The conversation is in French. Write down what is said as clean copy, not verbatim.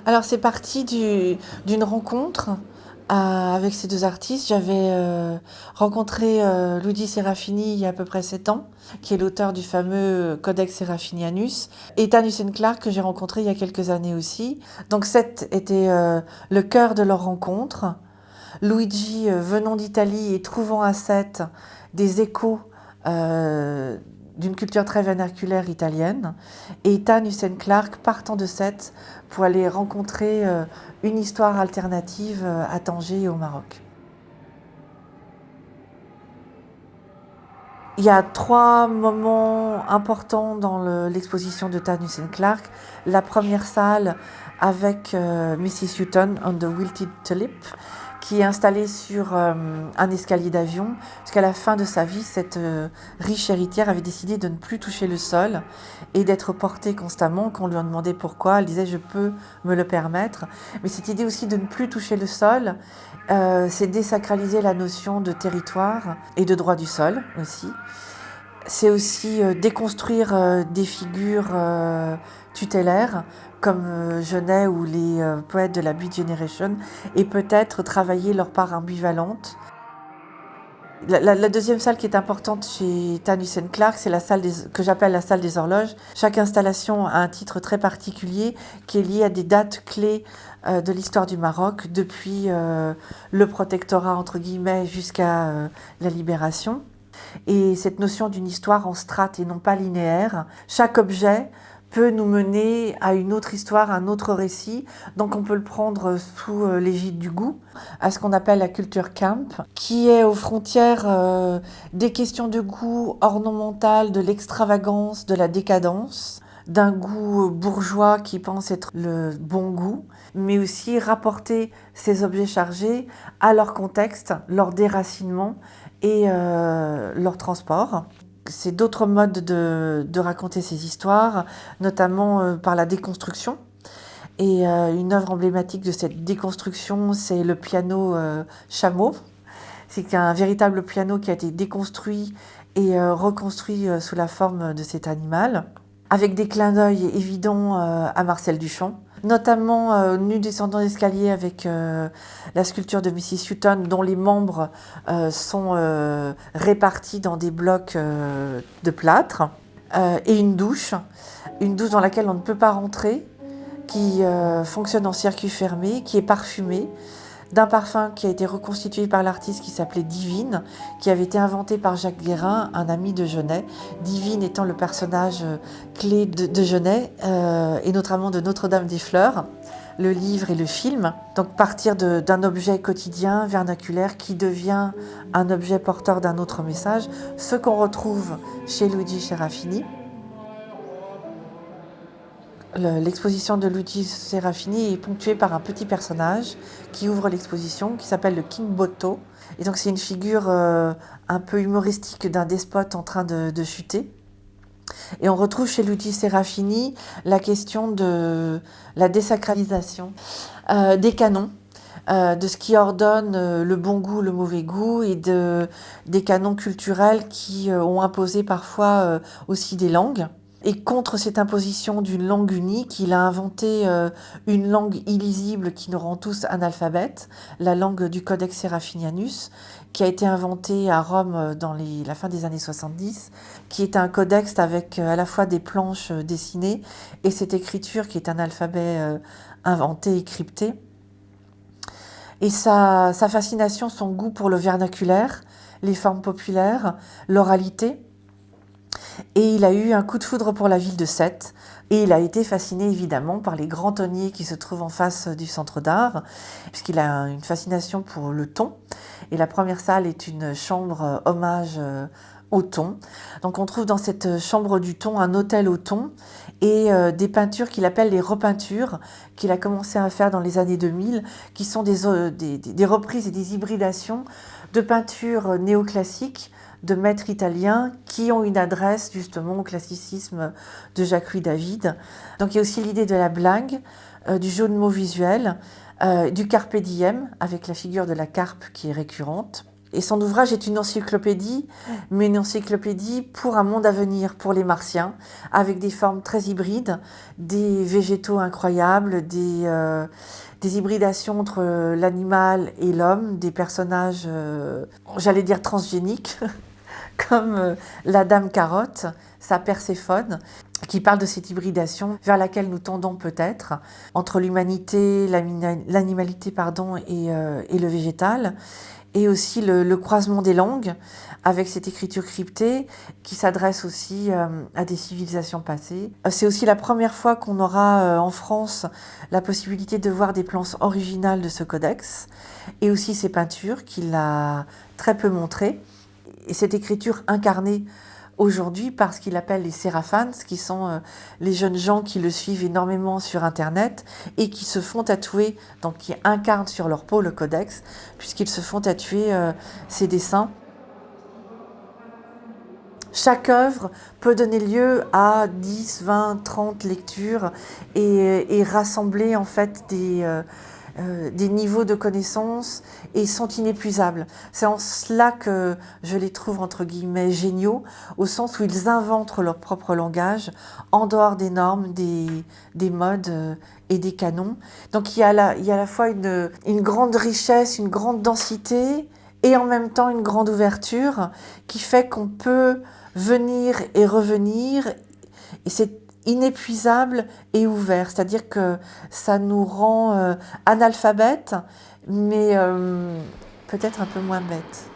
Alors c'est parti d'une rencontre avec ces deux artistes. J'avais rencontré Luigi Serafini il y a à peu près 7 ans, qui est l'auteur du fameux Codex Serafinianus, et Tannus Clark que j'ai rencontré il y a quelques années aussi. Donc Seth était le cœur de leur rencontre. Luigi venant d'Italie et trouvant à Seth des échos euh, d'une culture très vernaculaire italienne, et Tannus Clark partant de Seth pour aller rencontrer une histoire alternative à Tanger et au Maroc. Il y a 3 moments importants dans l'exposition de Tannus Clark. La première salle avec Mrs. Hutton on the Wilted Tulip, qui est installée sur un escalier d'avion, puisqu'à la fin de sa vie, cette riche héritière avait décidé de ne plus toucher le sol et d'être portée constamment. Quand on lui en demandait pourquoi, elle disait « je peux me le permettre ». Mais cette idée aussi de ne plus toucher le sol, c'est désacraliser la notion de territoire et de droit du sol aussi. C'est aussi déconstruire des figures tutélaires comme Genet ou les poètes de la Beat Generation, et peut-être travailler leur part ambivalente. La deuxième salle qui est importante chez Tannus Clark, c'est la salle que j'appelle la salle des horloges. Chaque installation a un titre très particulier qui est lié à des dates clés de l'histoire du Maroc, depuis le protectorat entre guillemets jusqu'à la libération. Et cette notion d'une histoire en strates et non pas linéaire, chaque objet peut nous mener à une autre histoire, un autre récit. Donc on peut le prendre sous l'égide du goût, à ce qu'on appelle la culture camp, qui est aux frontières des questions de goût ornemental, de l'extravagance, de la décadence, d'un goût bourgeois qui pense être le bon goût, mais aussi rapporter ces objets chargés à leur contexte, leur déracinement et leur transport. C'est d'autres modes de raconter ces histoires, notamment par la déconstruction. Et une œuvre emblématique de cette déconstruction, c'est le piano chameau. C'est un véritable piano qui a été déconstruit et reconstruit sous la forme de cet animal, avec des clins d'œil évidents à Marcel Duchamp, notamment nu descendant l'escalier avec la sculpture de Mrs. Hutton, dont les membres sont répartis dans des blocs de plâtre, et une douche dans laquelle on ne peut pas rentrer, qui fonctionne en circuit fermé, qui est parfumée, d'un parfum qui a été reconstitué par l'artiste qui s'appelait Divine, qui avait été inventé par Jacques Guérin, un ami de Genet. Divine étant le personnage clé de Genet, et notamment de Notre-Dame des Fleurs, le livre et le film. Donc partir d'un objet quotidien, vernaculaire, qui devient un objet porteur d'un autre message, ce qu'on retrouve chez Luigi Serafini. L'exposition de Luigi Serafini est ponctuée par un petit personnage qui ouvre l'exposition, qui s'appelle le King Botto. Et donc c'est une figure un peu humoristique d'un despote en train de chuter. Et on retrouve chez Luigi Serafini la question de la désacralisation des canons, de ce qui ordonne le bon goût, le mauvais goût, et des canons culturels qui ont imposé parfois aussi des langues. Et contre cette imposition d'une langue unique, il a inventé une langue illisible qui nous rend tous analphabètes, la langue du Codex Serafinianus, qui a été inventée à Rome dans la fin des années 70, qui est un codex avec à la fois des planches dessinées et cette écriture qui est un alphabet inventé et crypté. Et sa fascination, son goût pour le vernaculaire, les formes populaires, l'oralité. Et il a eu un coup de foudre pour la ville de Sète. Et il a été fasciné évidemment par les grands tonniers qui se trouvent en face du centre d'art, puisqu'il a une fascination pour le thon. Et la première salle est une chambre hommage au thon. Donc on trouve dans cette chambre du thon un hôtel au thon et des peintures qu'il appelle les repeintures, qu'il a commencé à faire dans les années 2000, qui sont des reprises et des hybridations de peintures néoclassiques de maîtres italiens qui ont une adresse justement au classicisme de Jacques-Louis David. Donc il y a aussi l'idée de la blague, du jeu de mots visuel, du carpe diem avec la figure de la carpe qui est récurrente. Et son ouvrage est une encyclopédie, mais une encyclopédie pour un monde à venir, pour les Martiens, avec des formes très hybrides, des végétaux incroyables, des hybridations entre l'animal et l'homme, des personnages, j'allais dire transgéniques, comme la Dame Carotte, sa Perséphone, qui parle de cette hybridation vers laquelle nous tendons peut-être, entre l'humanité, l'animalité et le végétal, et aussi le croisement des langues, avec cette écriture cryptée qui s'adresse aussi à des civilisations passées. C'est aussi la première fois qu'on aura en France la possibilité de voir des planches originales de ce codex, et aussi ses peintures qu'il a très peu montrées. Et cette écriture incarnée aujourd'hui par ce qu'il appelle les séraphans, qui sont les jeunes gens qui le suivent énormément sur Internet et qui se font tatouer, donc qui incarnent sur leur peau le codex, puisqu'ils se font tatouer ces dessins. Chaque œuvre peut donner lieu à 10, 20, 30 lectures et rassembler en fait des niveaux de connaissances et sont inépuisables. C'est en cela que je les trouve entre guillemets géniaux, au sens où ils inventent leur propre langage en dehors des normes, des modes et des canons. Donc il y a à la fois une grande richesse, une grande densité et en même temps une grande ouverture qui fait qu'on peut venir et revenir, et c'est inépuisable et ouvert, c'est-à-dire que ça nous rend analphabètes, mais peut-être un peu moins bêtes.